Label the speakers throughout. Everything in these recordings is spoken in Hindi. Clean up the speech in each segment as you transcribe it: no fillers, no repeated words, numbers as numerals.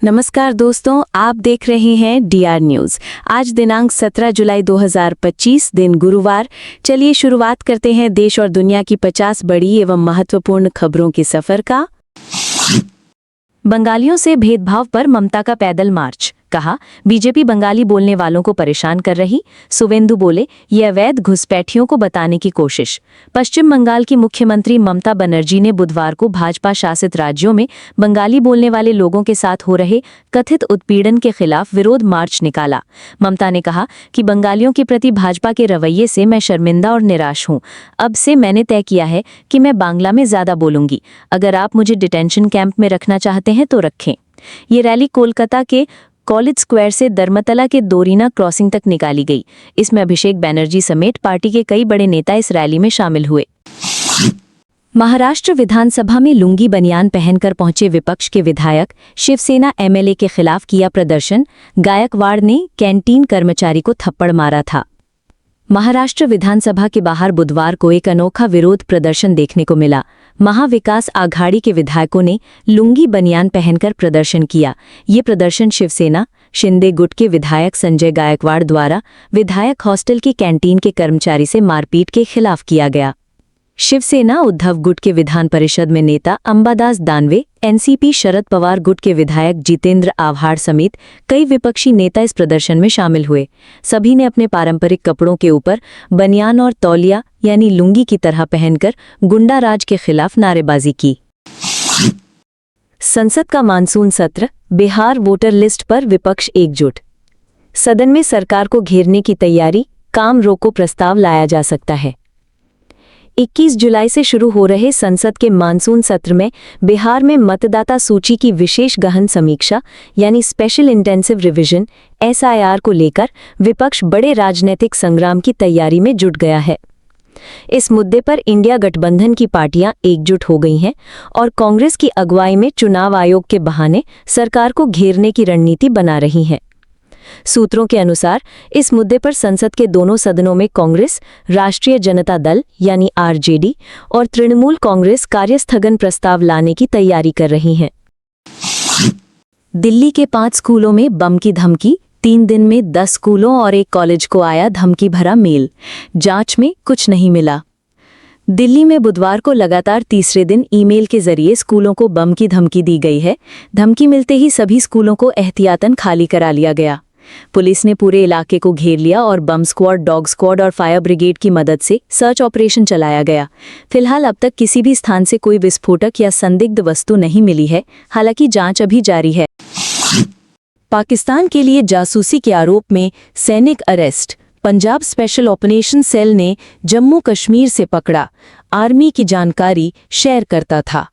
Speaker 1: नमस्कार दोस्तों, आप देख रहे हैं डीआर न्यूज। आज दिनांक 17 जुलाई 2025 दिन गुरुवार। चलिए शुरुआत करते हैं देश और दुनिया की 50 बड़ी एवं महत्वपूर्ण खबरों के सफर का। बंगालियों से भेदभाव पर ममता का पैदल मार्च, कहा बीजेपी बंगाली बोलने वालों को परेशान कर रही। सुवेंदु बोले ये अवैध घुसपैठियों को बताने की कोशिश। पश्चिम बंगाल की मुख्यमंत्री ममता बनर्जी ने बुधवार को भाजपा शासित राज्यों में बंगाली बोलने वाले लोगों के साथ हो रहे कथित उत्पीड़न के खिलाफ विरोध मार्च निकाला। ममता ने कहा कि बंगालियों के प्रति भाजपा के रवैये से मैं शर्मिंदा और निराश हूं। अब से मैंने तय किया है कि मैं बांग्ला में ज्यादा बोलूंगी। अगर आप मुझे डिटेंशन कैंप में रखना चाहते हैं तो रखें। ये रैली कोलकाता के कॉलेज स्क्वायर से धर्मतला के दोरीना क्रॉसिंग तक निकाली गई। इसमें अभिषेक बनर्जी समेत पार्टी के कई बड़े नेता इस रैली में शामिल हुए। महाराष्ट्र विधानसभा में लुंगी बनियान पहनकर पहुंचे विपक्ष के विधायक शिवसेना एमएलए के खिलाफ किया प्रदर्शन। गायकवाड़ ने कैंटीन कर्मचारी को थप्पड़ मारा था। महाराष्ट्र विधानसभा के बाहर बुधवार को एक अनोखा विरोध प्रदर्शन देखने को मिला। महाविकास आघाड़ी के विधायकों ने लुंगी बनियान पहनकर प्रदर्शन किया। ये प्रदर्शन शिवसेना शिंदे गुट के विधायक संजय गायकवाड़ द्वारा विधायक हॉस्टल की कैंटीन के कर्मचारी से मारपीट के खिलाफ किया गया। शिवसेना उद्धव गुट के विधान परिषद में नेता अंबादास दानवे, एनसीपी शरद पवार गुट के विधायक जितेंद्र आव्हाड समेत कई विपक्षी नेता इस प्रदर्शन में शामिल हुए। सभी ने अपने पारंपरिक कपड़ों के ऊपर बनियान और तौलिया यानी लुंगी की तरह पहनकर गुंडा राज के खिलाफ नारेबाजी की। संसद का मानसून सत्र, बिहार वोटर लिस्ट पर विपक्ष एकजुट। सदन में सरकार को घेरने की तैयारी, काम रोको प्रस्ताव लाया जा सकता है। 21 जुलाई से शुरू हो रहे संसद के मानसून सत्र में बिहार में मतदाता सूची की विशेष गहन समीक्षा यानी स्पेशल इंटेंसिव रिवीजन एसआईआर को लेकर विपक्ष बड़े राजनीतिक संग्राम की तैयारी में जुट गया है। इस मुद्दे पर इंडिया गठबंधन की पार्टियां एकजुट हो गई हैं और कांग्रेस की अगुवाई में चुनाव आयोग के बहाने सरकार को घेरने की रणनीति बना रही हैं। सूत्रों के अनुसार इस मुद्दे पर संसद के दोनों सदनों में कांग्रेस, राष्ट्रीय जनता दल यानी आरजेडी और तृणमूल कांग्रेस कार्यस्थगन प्रस्ताव लाने की तैयारी कर रही हैं। दिल्ली के 5 स्कूलों में बम की धमकी, 3 दिन में 10 स्कूलों और एक कॉलेज को आया धमकी भरा मेल। जांच में कुछ नहीं मिला। दिल्ली में बुधवार को लगातार तीसरे दिन ईमेल के जरिए स्कूलों को बम की धमकी दी गई है। धमकी मिलते ही सभी स्कूलों को एहतियातन खाली करा लिया गया। पुलिस ने पूरे इलाके को घेर लिया और बम स्क्वाड, डॉग स्क्वाड और फायर ब्रिगेड की मदद से सर्च ऑपरेशन चलाया गया। फिलहाल अब तक किसी भी स्थान से कोई विस्फोटक या संदिग्ध वस्तु नहीं मिली है। हालांकि जांच अभी जारी है। पाकिस्तान के लिए जासूसी के आरोप में सैनिक arrest, Punjab special operation cell ने जम्मू कश्मीर से पकड़ा। आर्मी की जानकारी शेयर करता था।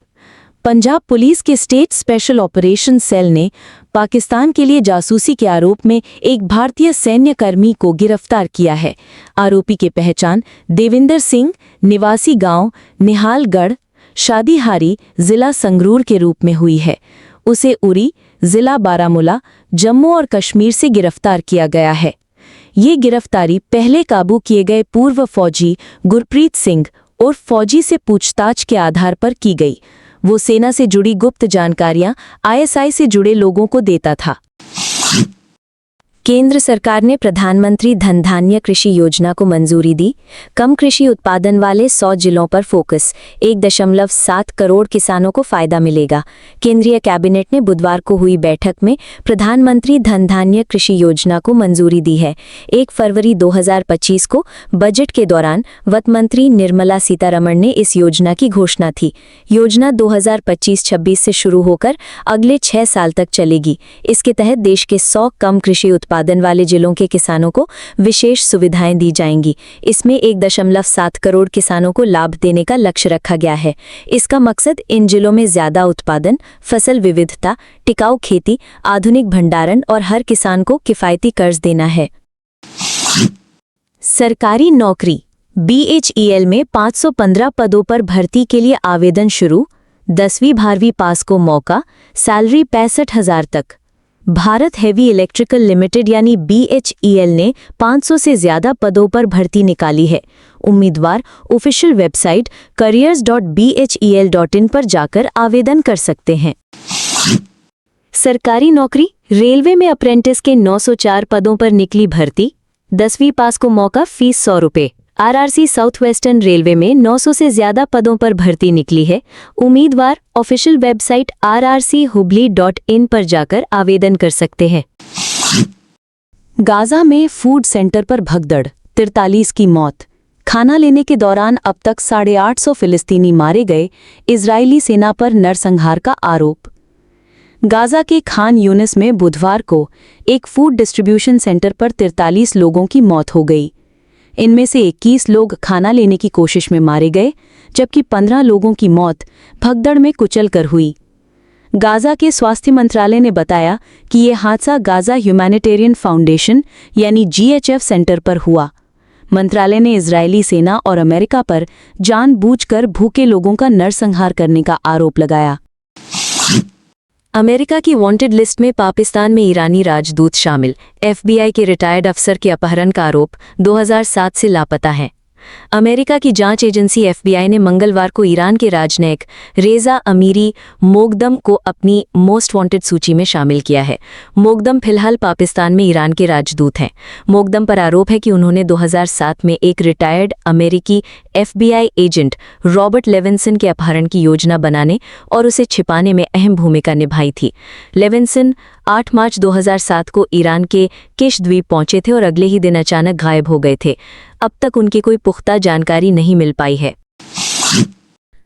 Speaker 1: पंजाब पुलिस के स्टेट स्पेशल ऑपरेशन सेल ने पाकिस्तान के लिए जासूसी के आरोप में एक भारतीय सैन्य कर्मी को गिरफ्तार किया है। आरोपी की पहचान देविंदर सिंह, निवासी गांव निहालगढ़, शादीहारी, जिला संगरूर के रूप में हुई है। उसे उरी, जिला बारामूला, जम्मू और कश्मीर से गिरफ्तार किया गया है। ये गिरफ्तारी पहले काबू किए गए पूर्व फौजी गुरप्रीत सिंह और फौजी से पूछताछ के आधार पर की गई। वो सेना से जुड़ी गुप्त जानकारियां आईएसआई से जुड़े लोगों को देता था। केंद्र सरकार ने प्रधानमंत्री धन धान्य कृषि योजना को मंजूरी दी। कम कृषि उत्पादन वाले 100 जिलों पर फोकस, 1.7 करोड़ किसानों को फायदा मिलेगा। केंद्रीय कैबिनेट ने बुधवार को हुई बैठक में प्रधानमंत्री धन धान्य कृषि योजना को मंजूरी दी है। 1 फरवरी 2025 को बजट के दौरान वित्त मंत्री निर्मला सीतारमण ने इस योजना की घोषणा थी। योजना 2025-26 से शुरू होकर अगले 6 साल तक चलेगी। इसके तहत देश के 100 कम कृषि उत्पादन वाले जिलों के किसानों को विशेष सुविधाएं दी जाएंगी। इसमें 1.7 करोड़ किसानों को लाभ देने का लक्ष्य रखा गया है। इसका मकसद इन जिलों में ज्यादा उत्पादन, फसल विविधता, टिकाऊ खेती, आधुनिक भंडारण और हर किसान को किफायती कर्ज देना है। सरकारी नौकरी, बीएचईएल में 515 पदों पर भर्ती के लिए आवेदन शुरू। 10वीं-12वीं पास को मौका, सैलरी 65,000 तक। भारत हेवी इलेक्ट्रिकल लिमिटेड यानी बीएचईएल ने 500 से ज्यादा पदों पर भर्ती निकाली है। उम्मीदवार ऑफिशियल वेबसाइट careers.bhel.in पर जाकर आवेदन कर सकते हैं। सरकारी नौकरी, रेलवे में अप्रेंटिस के 904 पदों पर निकली भर्ती। 10वीं पास को मौका, फीस 100 रुपये। आरआरसी साउथ वेस्टर्न रेलवे में 900 से ज्यादा पदों पर भर्ती निकली है। उम्मीदवार ऑफिशियल वेबसाइट rrchubli.in पर जाकर आवेदन कर सकते हैं। गाजा में फूड सेंटर पर भगदड़, 43 की मौत। खाना लेने के दौरान अब तक 850 फिलिस्तीनी मारे गए, इजरायली सेना पर नरसंहार का आरोप। गाजा के खान यूनिस में बुधवार को एक फूड डिस्ट्रीब्यूशन सेंटर पर 43 लोगों की मौत हो गई। इनमें से 21 लोग खाना लेने की कोशिश में मारे गए, जबकि 15 लोगों की मौत भगदड़ में कुचलकर हुई। गाजा के स्वास्थ्य मंत्रालय ने बताया कि ये हादसा गाजा ह्यूमैनिटेरियन फाउंडेशन यानी GHF सेंटर पर हुआ। मंत्रालय ने इजरायली सेना और अमेरिका पर जानबूझकर भूखे लोगों का नरसंहार करने का आरोप लगाया। अमेरिका की वांटेड लिस्ट में पाकिस्तान में ईरानी राजदूत शामिल। FBI के रिटायर्ड अफसर के अपहरण का आरोप, 2007 से लापता हैं। अमेरिका की जांच एजेंसी FBI ने मंगलवार को ईरान के राजनयिक रेजा अमीरी मोगदम को अपनी मोस्ट वांटेड सूची में शामिल किया है। मोगदम फिलहाल पाकिस्तान में ईरान के राजदूत हैं। मोगदम पर आरोप है कि उन्होंने 2007 में एक रिटायर्ड अमेरिकी FBI एजेंट रॉबर्ट लेविंसन के अपहरण की योजना बनाने और उसे छिपाने में अहम भूमिका निभाई थी। लेविंसन 8 मार्च 2007 को ईरान के किश द्वीप पहुंचे थे और अगले ही दिन अचानक गायब हो गए थे। अब तक उनकी कोई पुख्ता जानकारी नहीं मिल पाई है।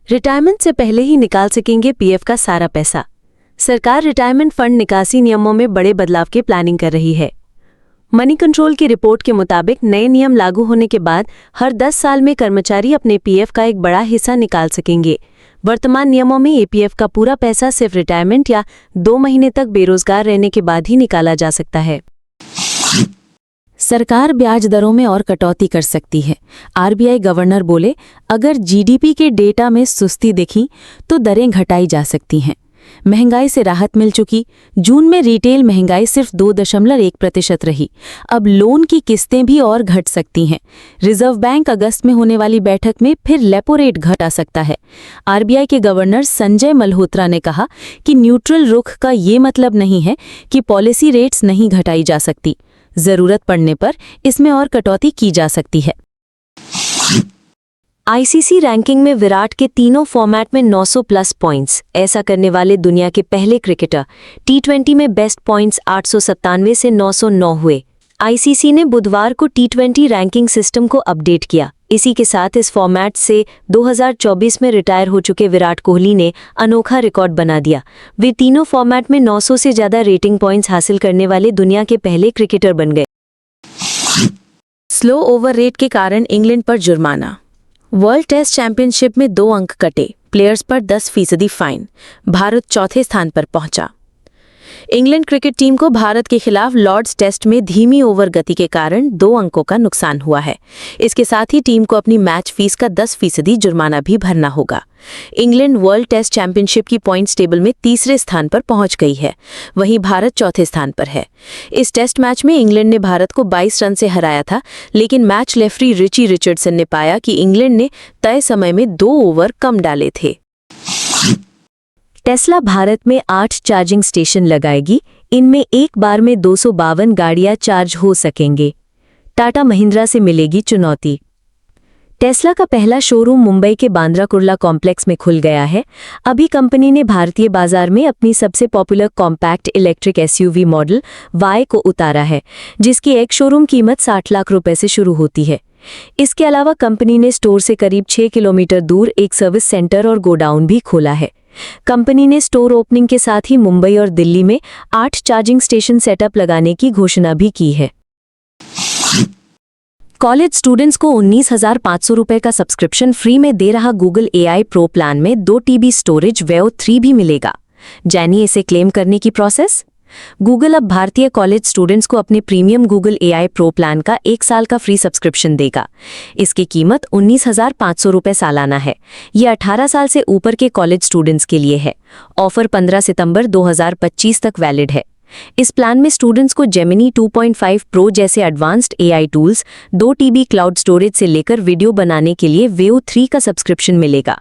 Speaker 1: रिटायरमेंट से पहले ही निकाल सकेंगे PF का सारा पैसा। सरकार रिटायरमेंट फंड निकासी नियमों में बड़े बदलाव की प्लानिंग कर रही है। मनी कंट्रोल की रिपोर्ट के मुताबिक नए नियम लागू होने के बाद हर 10 साल में कर्मचारी अपने PF का एक बड़ा हिस्सा निकाल सकेंगे। वर्तमान नियमों में APF का पूरा पैसा सिर्फ रिटायरमेंट या 2 महीने तक बेरोजगार रहने के बाद ही निकाला जा सकता है। सरकार ब्याज दरों में और कटौती कर सकती है। RBI गवर्नर बोले, अगर GDP के डेटा में सुस्ती दिखी तो दरें घटाई जा सकती हैं। महंगाई से राहत मिल चुकी। जून में रिटेल महंगाई सिर्फ 2.1% रही। अब लोन की किस्तें भी और घट सकती हैं। रिजर्व बैंक अगस्त में होने वाली बैठक में फिर रेपो रेट घटा सकता है। RBI के गवर्नर संजय मल्होत्रा ने कहा कि न्यूट्रल रुख का ये मतलब नहीं है कि पॉलिसी रेट्स नहीं घटाई जा सकती। जरूरत पड़ने पर इसमें और कटौती की जा सकती है। ICC रैंकिंग में विराट के तीनों फॉर्मेट में 900 प्लस पॉइंट्स। ऐसा करने वाले दुनिया के पहले क्रिकेटर। T20 में बेस्ट पॉइंट्स 897 से 909 हुए। ICC ने बुधवार को T20 रैंकिंग सिस्टम को अपडेट किया। इसी के साथ इस फॉर्मेट से 2024 में रिटायर हो चुके विराट कोहली ने अनोखा रिकॉर्ड बना दिया। वे तीनों फॉर्मेट में 900 से ज्यादा रेटिंग पॉइंट्स हासिल करने वाले दुनिया के पहले क्रिकेटर बन गए। स्लो ओवर रेट के कारण इंग्लैंड पर जुर्माना। वर्ल्ड टेस्ट चैंपियनशिप में 2 अंक कटे, प्लेयर्स पर 10% फाइन। भारत चौथे स्थान पर पहुंचा। इंग्लैंड क्रिकेट टीम को भारत के खिलाफ लॉर्ड्स टेस्ट में धीमी ओवर गति के कारण 2 अंकों का नुकसान हुआ है। इसके साथ ही टीम को अपनी मैच फीस का 10% जुर्माना भी भरना होगा। इंग्लैंड वर्ल्ड टेस्ट चैंपियनशिप की पॉइंट्स टेबल में तीसरे स्थान पर पहुंच गई है, वहीं भारत चौथे स्थान पर है। इस टेस्ट मैच में इंग्लैंड ने भारत को 22 रन से हराया था, लेकिन मैच रेफरी रिची रिचर्डसन ने पाया कि इंग्लैंड ने तय समय में 2 ओवर कम डाले थे। टेस्ला भारत में 8 चार्जिंग स्टेशन लगाएगी। इनमें एक बार में 252 गाड़ियां चार्ज हो सकेंगे। टाटा महिंद्रा से मिलेगी चुनौती। टेस्ला का पहला शोरूम मुंबई के बांद्रा कुर्ला कॉम्प्लेक्स में खुल गया है। अभी कंपनी ने भारतीय बाजार में अपनी सबसे popular compact electric SUV model Y को उतारा है, जिसकी एक शोरूम कीमत 60 लाख रुपए से शुरू होती है। इसके अलावा कंपनी ने स्टोर से करीब 6 किलोमीटर दूर एक सर्विस सेंटर और गोडाउन भी खोला है। कंपनी ने स्टोर ओपनिंग के साथ ही मुंबई और दिल्ली में 8 चार्जिंग स्टेशन सेटअप लगाने की घोषणा भी की है। कॉलेज स्टूडेंट्स को 19,500 रुपए का सब्सक्रिप्शन फ्री में दे रहा गूगल AI प्रो प्लान में 2 TB स्टोरेज Veo 3 भी मिलेगा। जानिए इसे क्लेम करने की प्रोसेस। गूगल अब भारतीय कॉलेज स्टूडेंट्स को अपने premium Google AI pro plan का 1 साल का फ्री सब्सक्रिप्शन देगा। इसकी कीमत 19,500 रुपए सालाना है। यह 18 साल से ऊपर के कॉलेज स्टूडेंट्स के लिए है। ऑफर 15 सितंबर 2025 तक वैलिड है। इस प्लान में स्टूडेंट्स को जेमिनी 2.5 प्रो जैसे advanced AI tools, 2 TB cloud storage से लेकर वीडियो बनाने के लिए Veo 3 का सब्सक्रिप्शन मिलेगा।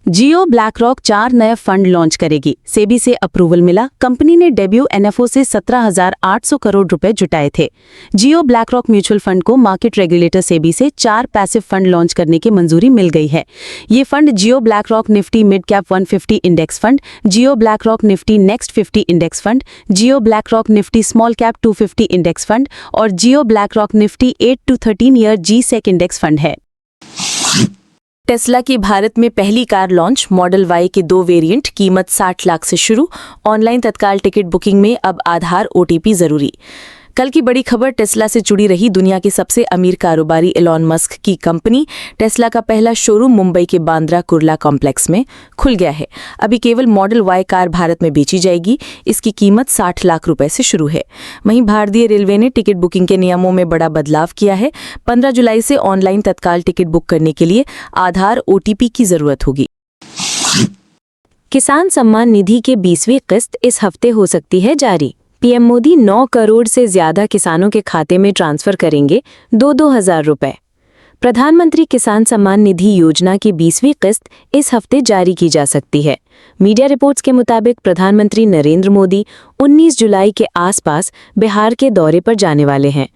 Speaker 2: जियो ब्लैकरॉक 4 नए फंड लॉन्च करेगी। सेबी से अप्रूवल मिला। कंपनी ने डेब्यू एनएफओ से 17,800 करोड़ रुपए जुटाए थे। जियो ब्लैकरॉक म्यूचुअल फंड को मार्केट रेगुलेटर सेबी से 4 पैसिव फंड लॉन्च करने की मंजूरी मिल गई है। ये fund Jio BlackRock Nifty mid cap 150 index fund, Jio BlackRock Nifty next 50 index fund, Jio BlackRock Nifty small cap 250 index fund और Jio BlackRock Nifty 8 to 13 year G Sec index fund है। टेस्ला की भारत में पहली कार लॉन्च। मॉडल वाई के 2 वेरिएंट, कीमत 60 लाख से शुरू। ऑनलाइन तत्काल टिकट बुकिंग में अब आधार ओटीपी जरूरी। कल की बड़ी खबर टेस्ला से जुड़ी रही। दुनिया के सबसे अमीर कारोबारी एलॉन मस्क की कंपनी टेस्ला का पहला शोरूम मुंबई के बांद्रा कुर्ला कॉम्प्लेक्स में खुल गया है। अभी केवल मॉडल वाई कार भारत में बेची जाएगी। इसकी कीमत 60 लाख रुपए से शुरू है। वहीं भारतीय रेलवे ने टिकट बुकिंग के नियमों में बड़ा बदलाव किया है। 15 जुलाई से ऑनलाइन तत्काल टिकट बुक करने के लिए आधार ओटीपी की जरूरत होगी।
Speaker 1: किसान सम्मान निधि के 20वीं किस्त इस हफ्ते हो सकती है जारी। पीएम मोदी 9 करोड़ से ज्यादा किसानों के खाते में ट्रांसफर करेंगे 2-2 हजार रुपए। प्रधानमंत्री किसान सम्मान निधि योजना की 20वीं किस्त इस हफ्ते जारी की जा सकती है। मीडिया रिपोर्ट्स के मुताबिक प्रधानमंत्री नरेंद्र मोदी 19 जुलाई के आसपास बिहार के दौरे पर जाने वाले हैं।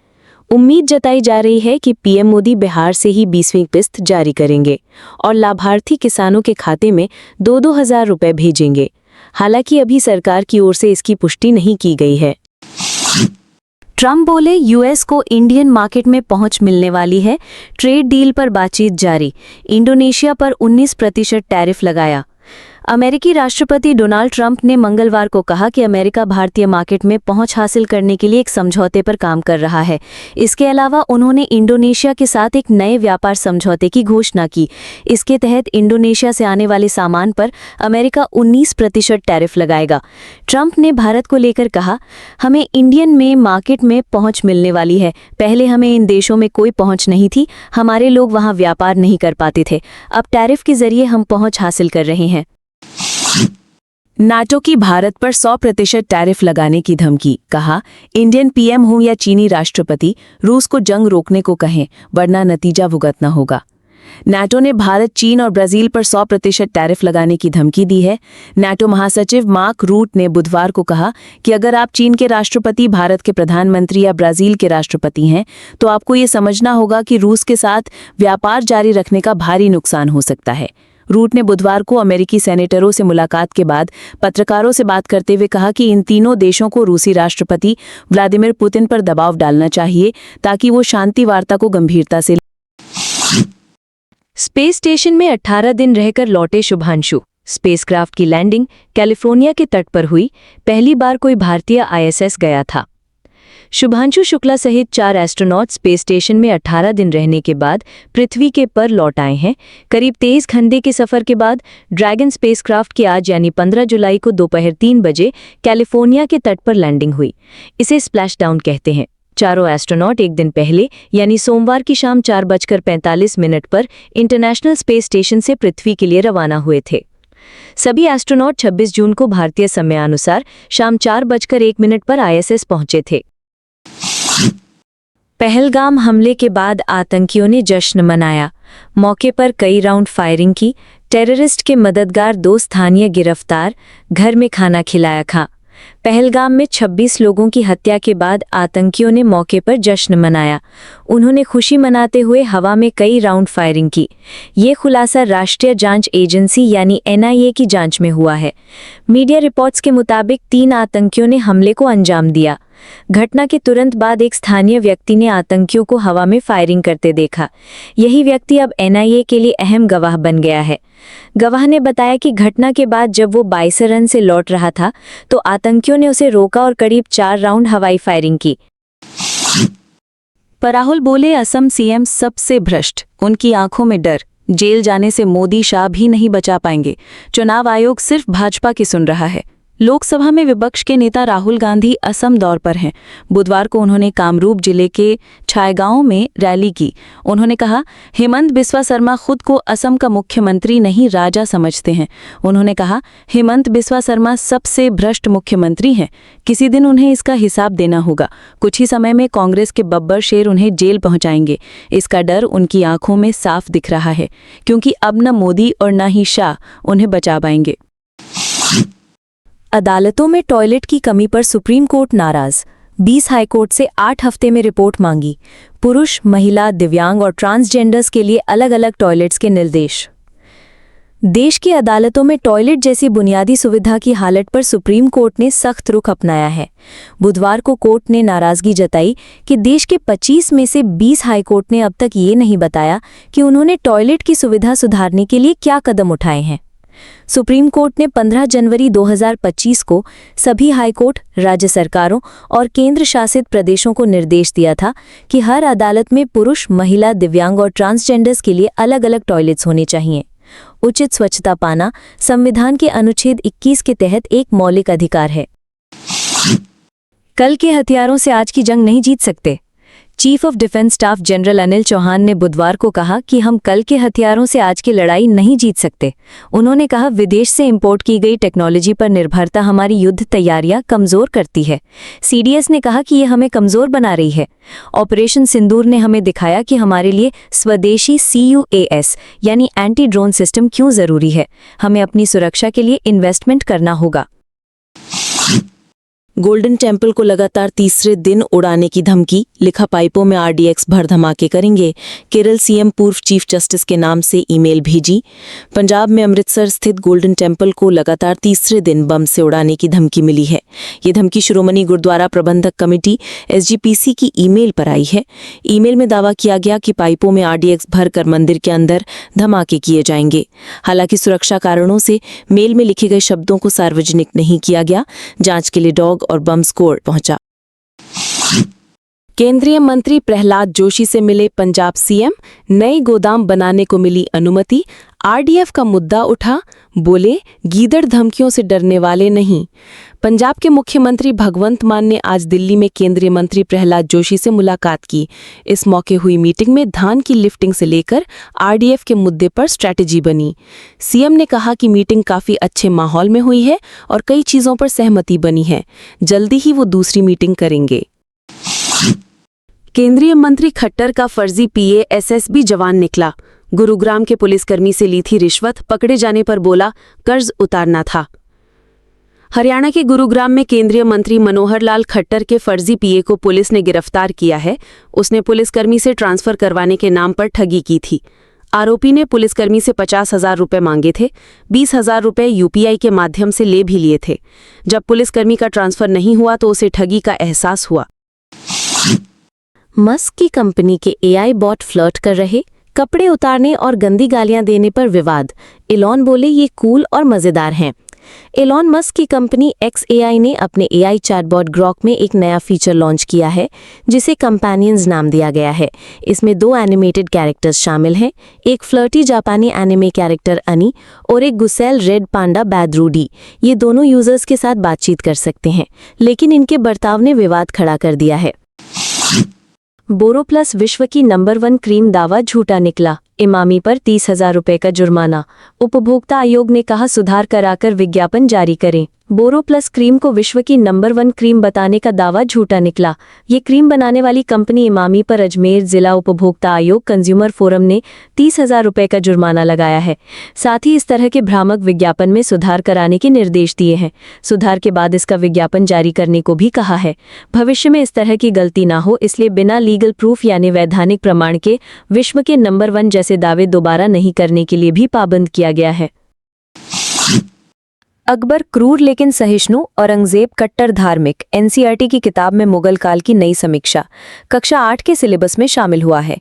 Speaker 1: उम्मीद जताई जा रही है कि पीएम मोदी बिहार से ही 20वीं किस्त जारी करेंगे और लाभार्थी किसानों के खाते में 2-2 हजार रुपए भेजेंगे। हालांकि अभी सरकार की ओर से इसकी पुष्टि नहीं की गई है। ट्रंप बोले यूएस को इंडियन मार्केट में पहुंच मिलने वाली है। ट्रेड डील पर बातचीत जारी। इंडोनेशिया पर 19% टैरिफ लगाया। अमेरिकी राष्ट्रपति डोनाल्ड ट्रंप ने मंगलवार को कहा कि अमेरिका भारतीय मार्केट में पहुंच हासिल करने के लिए एक समझौते पर काम कर रहा है। इसके अलावा उन्होंने इंडोनेशिया के साथ एक नए व्यापार समझौते की घोषणा की। इसके तहत इंडोनेशिया से आने वाले सामान पर अमेरिका 19% टैरिफ लगाएगा। ट्रंप ने भारत को लेकर कहा, हमें इंडियन में मार्केट में पहुंच मिलने वाली है। पहले हमें इन देशों में कोई पहुंच नहीं थी। हमारे लोग वहां व्यापार नहीं कर पाते थे। अब टैरिफ के जरिए हम पहुंच हासिल कर रहे हैं। नाटो की भारत पर 100% टैरिफ लगाने की धमकी। कहा, इंडियन पीएम हो या चीनी राष्ट्रपति, रूस को जंग रोकने को कहें, वरना नतीजा भुगतना होगा। नाटो ने भारत, चीन और ब्राजील पर 100% टैरिफ लगाने की धमकी दी है। नाटो महासचिव मार्क रूट ने बुधवार को कहा कि अगर आप चीन के राष्ट्रपति, भारत के प्रधानमंत्री या ब्राजील के राष्ट्रपति हैं, तो आपको ये समझना होगा कि रूस के साथ व्यापार जारी रखने का भारी नुकसान हो सकता है। रूट ने बुधवार को अमेरिकी सेनेटरों से मुलाकात के बाद पत्रकारों से बात करते हुए कहा कि इन तीनों देशों को रूसी राष्ट्रपति व्लादिमीर पुतिन पर दबाव डालना चाहिए ताकि वो शांति वार्ता को गंभीरता से। स्पेस स्टेशन में 18 दिन रहकर लौटे शुभांशु। स्पेसक्राफ्ट की लैंडिंग कैलिफोर्निया के तट पर हुई। पहली बार कोई भारतीय आईएसएस गया था। शुभांशु शुक्ला सहित 4 एस्ट्रोनॉट स्पेस स्टेशन में 18 दिन रहने के बाद पृथ्वी के पर लौट आए हैं। करीब 23 घंटे के सफर के बाद ड्रैगन स्पेसक्राफ्ट की आज यानी 15 जुलाई को दोपहर 3 बजे कैलिफोर्निया के तट पर लैंडिंग हुई। इसे स्प्लैशडाउन कहते हैं। चारों एस्ट्रोनॉट एक दिन पहले यानी सोमवार की शाम 4:45 पर इंटरनेशनल स्पेस स्टेशन से पृथ्वी के लिए रवाना हुए थे। सभी एस्ट्रोनॉट 26 जून को भारतीय समयानुसार शाम 4:01 पर आईएसएस पहुंचे थे। पहलगाम हमले के बाद आतंकियों ने जश्न मनाया। मौके पर कई राउंड फायरिंग की। टेररिस्ट के मददगार 2 स्थानीय गिरफ्तार। घर में खाना खिलाया खा। पहलगाम में 26 लोगों की हत्या के बाद आतंकियों ने मौके पर जश्न मनाया। उन्होंने खुशी मनाते हुए हवा में कई राउंड फायरिंग की। ये खुलासा राष्ट्रीय जांच एजेंसी यानी एनआईए की जांच में हुआ है। मीडिया रिपोर्ट्स के मुताबिक 3 आतंकियों ने हमले को अंजाम दिया। घटना के तुरंत बाद एक स्थानीय व्यक्ति ने आतंकियों को हवा में फायरिंग करते देखा। यही व्यक्ति अब एनआईए के लिए अहम गवाह बन गया है। गवाह ने बताया कि घटना के बाद जब वो बाइसरन से लौट रहा था तो आतंकियों ने उसे रोका और करीब 4 राउंड हवाई फायरिंग की। पर राहुल बोले, असम सीएम सबसे भ्रष्ट, उनकी आंखों में डर। जेल जाने से मोदी शाह भी नहीं बचा पाएंगे। चुनाव आयोग सिर्फ भाजपा की सुन रहा है।
Speaker 2: लोकसभा में विपक्ष के नेता राहुल गांधी असम दौर पर हैं। बुधवार को उन्होंने कामरूप जिले के छायगांव में रैली की। उन्होंने कहा, हेमंत बिस्वा शर्मा खुद को असम का मुख्यमंत्री नहीं राजा समझते हैं। उन्होंने कहा, हेमंत बिस्वा शर्मा सबसे भ्रष्ट मुख्यमंत्री हैं। किसी दिन उन्हें इसका हिसाब देना होगा। कुछ ही समय में कांग्रेस के बब्बर शेर उन्हें जेल पहुंचाएंगे। इसका डर उनकी आंखों में साफ दिख रहा है, क्योंकि अब न मोदी और न ही शाह उन्हें बचा पाएंगे।
Speaker 1: अदालतों में टॉयलेट की कमी पर सुप्रीम कोर्ट नाराज। 20 हाईकोर्ट से 8 हफ्ते में रिपोर्ट मांगी। पुरुष, महिला, दिव्यांग और ट्रांसजेंडर्स के लिए अलग अलग टॉयलेट्स के निर्देश। देश की अदालतों में टॉयलेट जैसी बुनियादी सुविधा की हालत पर सुप्रीम कोर्ट ने सख्त रुख अपनाया है। बुधवार को कोर्ट ने नाराजगी जताई कि देश के 25 में से 20 हाईकोर्ट ने अब तक ये नहीं बताया कि उन्होंने टॉयलेट की सुविधा सुधारने के लिए क्या कदम उठाए हैं। सुप्रीम कोर्ट ने 15 जनवरी 2025 को सभी हाईकोर्ट, राज्य सरकारों और केंद्र शासित प्रदेशों को निर्देश दिया था कि हर अदालत में पुरुष, महिला, दिव्यांग और ट्रांसजेंडर्स के लिए अलग अलग टॉयलेट्स होने चाहिए। उचित स्वच्छता पाना संविधान के अनुच्छेद 21 के तहत एक मौलिक अधिकार है। कल के हथियारों से आज की जंग नहीं जीत सकते। Chief of defence staff general Anil Chauhan ने बुधवार को कहा कि हम कल के हथियारों से आज की लड़ाई नहीं जीत सकते। उन्होंने कहा, विदेश से इंपोर्ट की गई टेक्नोलॉजी पर निर्भरता हमारी युद्ध तैयारियां कमजोर करती है। सीडीएस ने कहा कि ये हमें कमजोर बना रही है। ऑपरेशन सिंदूर ने हमें दिखाया कि हमारे लिए स्वदेशी CUAS यानी एंटी ड्रोन सिस्टम क्यों जरूरी है। हमें अपनी सुरक्षा के लिए इन्वेस्टमेंट करना होगा।
Speaker 2: गोल्डन टेम्पल को लगातार तीसरे दिन उड़ाने की धमकी, लिखा पाइपों में RDX भर धमाके करेंगे। केरल सीएम पूर्व चीफ जस्टिस के नाम से ईमेल भेजी। पंजाब में अमृतसर स्थित गोल्डन टेम्पल को लगातार तीसरे दिन बम से उड़ाने की धमकी मिली है। ये धमकी शिरोमणि गुरुद्वारा प्रबंधक कमेटी SGPC की ईमेल पर आई है। ईमेल में दावा किया गया कि पाइपों में RDX भरकर मंदिर के अंदर धमाके किए जाएंगे। हालांकि सुरक्षा कारणों से मेल में लिखे गए शब्दों को सार्वजनिक नहीं किया गया। जांच के लिए डॉग और बम स्क्वाड पहुंचा। केंद्रीय मंत्री प्रहलाद जोशी से मिले पंजाब सीएम, नए गोदाम बनाने को मिली अनुमति। RDF का मुद्दा उठा, बोले गीदड़ धमकियों से डरने वाले नहीं। पंजाब के मुख्यमंत्री भगवंत मान ने आज दिल्ली में केंद्रीय मंत्री प्रहलाद जोशी से मुलाकात की। इस मौके हुई मीटिंग में धान की लिफ्टिंग से लेकर RDF के मुद्दे पर स्ट्रैटेजी बनी। सीएम ने कहा कि मीटिंग काफी अच्छे माहौल में हुई है और कई चीजों पर सहमति बनी है। जल्दी ही वो दूसरी मीटिंग करेंगे। केंद्रीय मंत्री खट्टर का फर्जी PA SSB जवान निकला। गुरुग्राम के पुलिसकर्मी से ली थी रिश्वत, पकड़े जाने पर बोला कर्ज उतारना था। हरियाणा के गुरुग्राम में केंद्रीय मंत्री मनोहर लाल खट्टर के फर्जी PA को पुलिस ने गिरफ्तार किया है। उसने पुलिसकर्मी से ट्रांसफर करवाने के नाम पर ठगी की थी। आरोपी ने पुलिसकर्मी से 50,000 रुपये मांगे थे। 20,000 रुपये UPI के माध्यम से ले भी लिए थे। जब पुलिसकर्मी का ट्रांसफर नहीं हुआ तो उसे ठगी का एहसास हुआ।
Speaker 1: मस्क की कंपनी के AI बॉट फ्लर्ट कर रहे, कपड़े उतारने और गंदी गालियां देने पर विवाद। एलॉन बोले ये कूल और मजेदार हैं। एलॉन मस्क की कंपनी XAI ने अपने AI चैटबॉट ग्रॉक में एक नया फीचर लॉन्च किया है, जिसे कंपेनियंस नाम दिया गया है। इसमें 2 एनिमेटेड कैरेक्टर्स शामिल हैं, एक फ्लर्टी जापानी एनिमे कैरेक्टर अनी और एक गुसेल रेड पांडा बैदरूडी। ये दोनों यूजर्स के साथ बातचीत कर सकते हैं, लेकिन इनके बर्ताव ने विवाद खड़ा कर दिया है। बोरोप्लस विश्व की नंबर 1 क्रीम दावा झूठा निकला। इमामी पर 30,000 रुपये का जुर्माना। उपभोक्ता आयोग ने कहा सुधार कराकर विज्ञापन जारी करें। बोरोप्लस क्रीम को विश्व की नंबर 1 क्रीम बताने का दावा झूठा निकला। ये क्रीम बनाने वाली कंपनी इमामी पर अजमेर जिला उपभोक्ता आयोग कंज्यूमर फोरम ने 30,000 रुपये का जुर्माना लगाया है। साथ ही इस तरह के भ्रामक विज्ञापन में सुधार कराने के निर्देश दिए हैं। सुधार के बाद इसका विज्ञापन जारी करने को भी कहा है। भविष्य में इस तरह की गलती ना हो, इसलिए बिना लीगल प्रूफ यानी वैधानिक प्रमाण के विश्व के नंबर 1 जैसे दावे दोबारा नहीं करने के लिए भी पाबंद किया गया है। अकबर क्रूर लेकिन सहिष्णु, औरंगजेब कट्टर धार्मिक। NCERT की किताब में मुगल काल की नई समीक्षा कक्षा 8 के सिलेबस में शामिल हुआ है।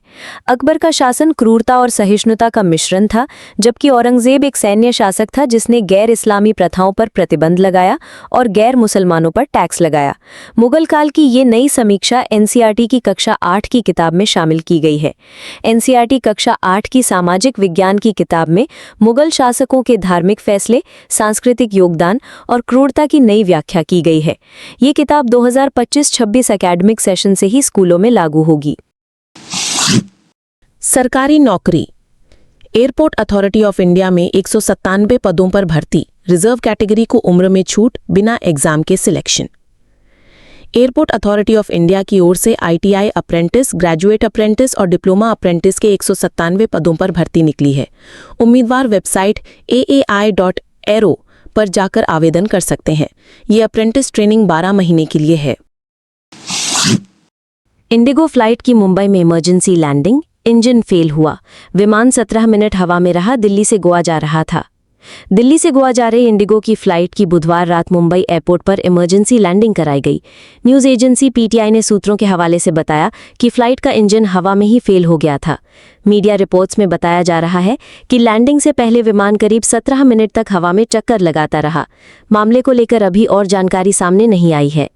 Speaker 1: अकबर का शासन क्रूरता और सहिष्णुता का मिश्रण था, जबकि औरंगजेब एक सैन्य शासक था जिसने गैर इस्लामी प्रथाओं पर प्रतिबंध लगाया और गैर मुसलमानों पर टैक्स लगाया। मुगल काल की ये नई समीक्षा NCERT की कक्षा 8 की किताब में शामिल की गई है। NCERT कक्षा 8 की सामाजिक विज्ञान की किताब में मुगल शासकों के धार्मिक फैसले, सांस्कृतिक सामाजिक योगदान और क्रूरता की नई व्याख्या की गई है। ये किताब 2025-26 एकेडमिक सेशन से ही स्कूलों में लागू होगी।
Speaker 3: सरकारी नौकरी। एयरपोर्ट अथॉरिटी ऑफ इंडिया में 197 पदों पर भर्ती, रिजर्व कैटेगरी को उम्र में छूट, बिना एग्जाम के selection. Airport authority of India की ओर से ITI अप्रेंटिस, ग्रेजुएट अप्रेंटिस और डिप्लोमा अप्रेंटिस के 197 पदों पर भर्ती निकली है। उम्मीदवार वेबसाइट aai.aero पर जाकर आवेदन कर सकते हैं। ये अप्रेंटिस ट्रेनिंग 12 महीने के लिए है।
Speaker 1: इंडिगो फ्लाइट की मुंबई में इमरजेंसी लैंडिंग, इंजन फेल हुआ। विमान 17 मिनट हवा में रहा, दिल्ली से गोवा जा रहा था। दिल्ली से गोवा जा रही इंडिगो की फ्लाइट की बुधवार रात मुंबई एयरपोर्ट पर इमरजेंसी लैंडिंग कराई गई। न्यूज़ एजेंसी PTI ने सूत्रों के हवाले से बताया कि फ्लाइट का इंजन हवा में ही फेल हो गया था। मीडिया रिपोर्ट्स में बताया जा रहा है कि लैंडिंग से पहले विमान करीब 17 मिनट तक हवा में चक्कर लगाता रहा। मामले को लेकर अभी और जानकारी सामने नहीं आई है।